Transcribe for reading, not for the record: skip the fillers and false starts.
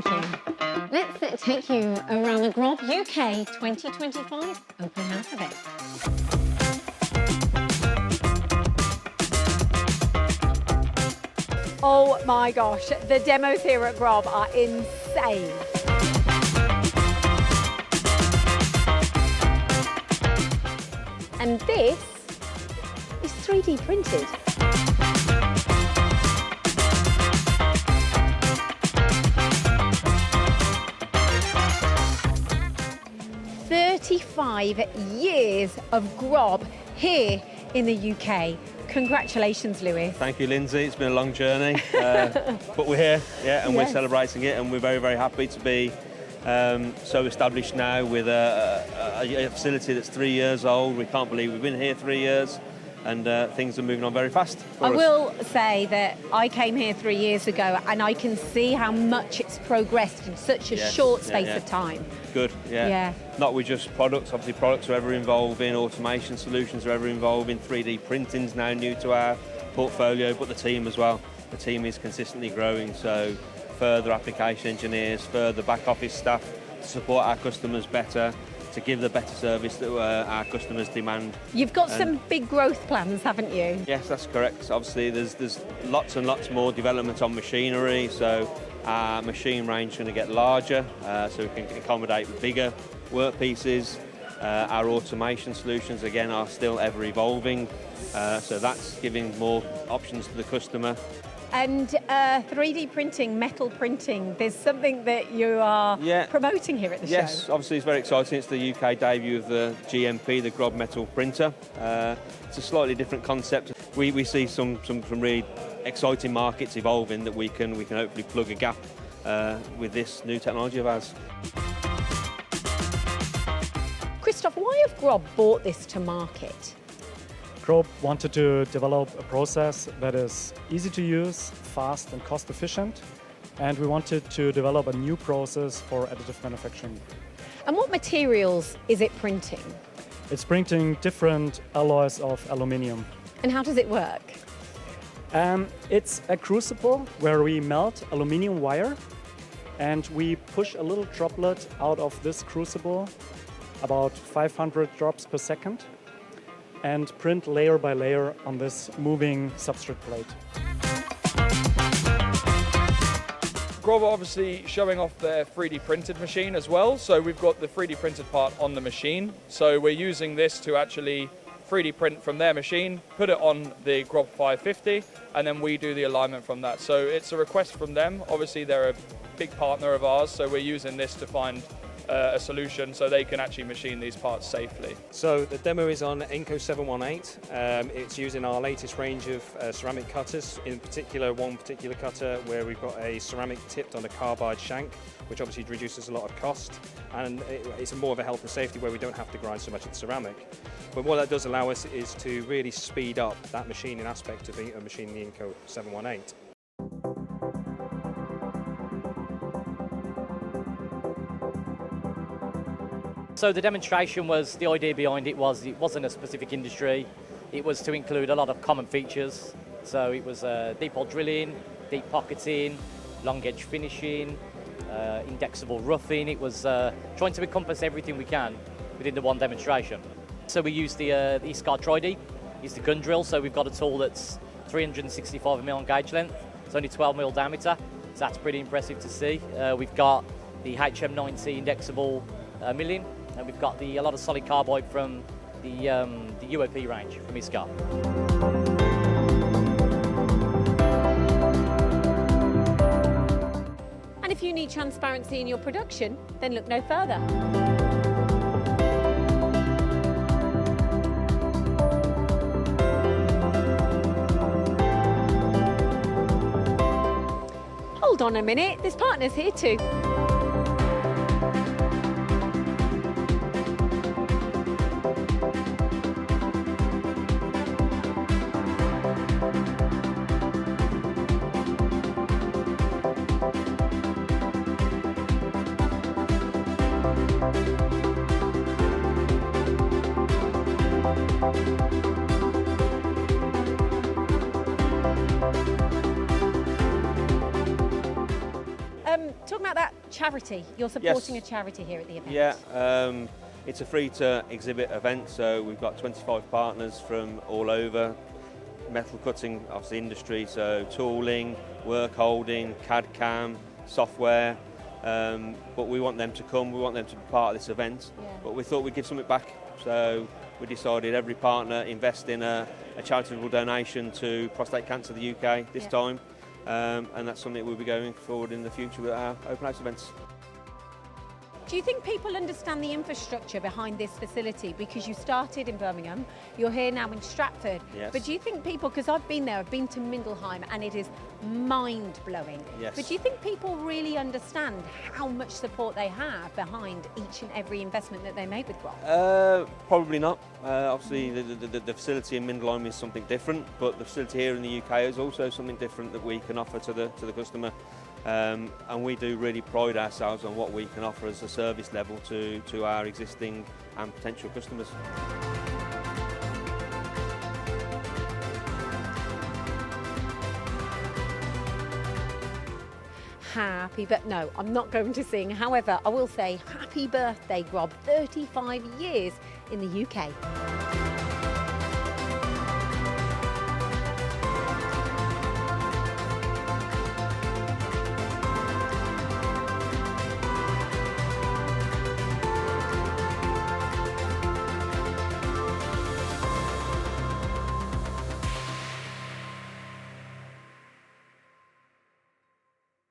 Thank you. Let's take you around the GROB UK 2025 open house event. Oh my gosh, the demos here at GROB are insane. And this is 3D printed. Years of GROB here in the UK. Congratulations, Lewis. Thank you, Lyndsey. It's been a long journey, but we're here, and we're celebrating it, and we're very, very happy to be so established now with a facility that's 3 years old. We can't believe we've been here 3 years, and things are moving on very fast for I us. will say that I came here 3 years ago, and I can see how much it's progressed in such a short space of time. Good, yeah. Not with just products, obviously products are ever evolving, automation solutions are ever evolving, 3D printing's now new to our portfolio, but the team as well. The team is consistently growing, so further application engineers, further back office staff to support our customers better, to give the better service that our customers demand. You've got some big growth plans, haven't you? Yes, that's correct. Obviously, there's lots and lots more development on machinery, so our machine range is going to get larger, so we can accommodate bigger workpieces. Our automation solutions, again, are still ever evolving, so that's giving more options to the customer. And 3D printing, metal printing, there's something that you are promoting here at the show. Yes, obviously it's very exciting. It's the UK debut of the GMP, the GROB metal printer. It's a slightly different concept. We see some really exciting markets evolving that we can hopefully plug a gap with this new technology of ours. Christof, why have GROB brought this to market? GROB wanted to develop a process that is easy to use, fast and cost efficient, and we wanted to develop a new process for additive manufacturing. And what materials is it printing? It's printing different alloys of aluminium. And how does it work? It's a crucible where we melt aluminium wire and we push a little droplet out of this crucible, about 500 drops per second, and print layer by layer on this moving substrate plate. GROB are obviously showing off their 3D printed machine as well, so we've got the 3D printed part on the machine, so we're using this to actually 3D print from their machine, put it on the GROB 550, and then we do the alignment from that. So it's a request from them. Obviously they're a big partner of ours, so we're using this to find a solution so they can actually machine these parts safely. So the demo is on ENCO 718. It's using our latest range of ceramic cutters, in particular one particular cutter where we've got a ceramic tipped on a carbide shank, which obviously reduces a lot of cost, and it's more of a health and safety where we don't have to grind so much of the ceramic. But what that does allow us is to really speed up that machining aspect of machining the ENCO 718. So the demonstration was, the idea behind it wasn't a specific industry, it was to include a lot of common features. So it was deep hole drilling, deep pocketing, long edge finishing, indexable roughing. It was trying to encompass everything we can within the one demonstration. So we used the Eastguard Tri-D, used the gun drill, so we've got a tool that's 365mm gauge length, it's only 12mm diameter, so that's pretty impressive to see. We've got the HM90 indexable milling, and we've got a lot of solid carbide from the UOP range from Eastguard. And if you need transparency in your production, then look no further. Hold on a minute, this partner's here too. Talking about that charity, you're supporting a charity here at the event. Yeah, it's a free to exhibit event, so we've got 25 partners from all over. Metal cutting, obviously industry, so tooling, work holding, CAD/CAM, software. But we want them to come, we want them to be part of this event. Yeah. But we thought we'd give something back, so we decided every partner invest in a charitable donation to Prostate Cancer the UK this time. And that's something we'll be going forward in the future with our open house events. Do you think people understand the infrastructure behind this facility? Because you started in Birmingham, you're here now in Stratford. Yes. But do you think people, because I've been there, I've been to Mindlesheim, and it is mind-blowing. Yes. But do you think people really understand how much support they have behind each and every investment that they make with GROB? Probably not. Obviously, the facility in Mindlesheim is something different, but the facility here in the UK is also something different that we can offer to the customer. And we do really pride ourselves on what we can offer as a service level to our existing and potential customers. No, I'm not going to sing. However, I will say happy birthday, GROB, 35 years in the UK.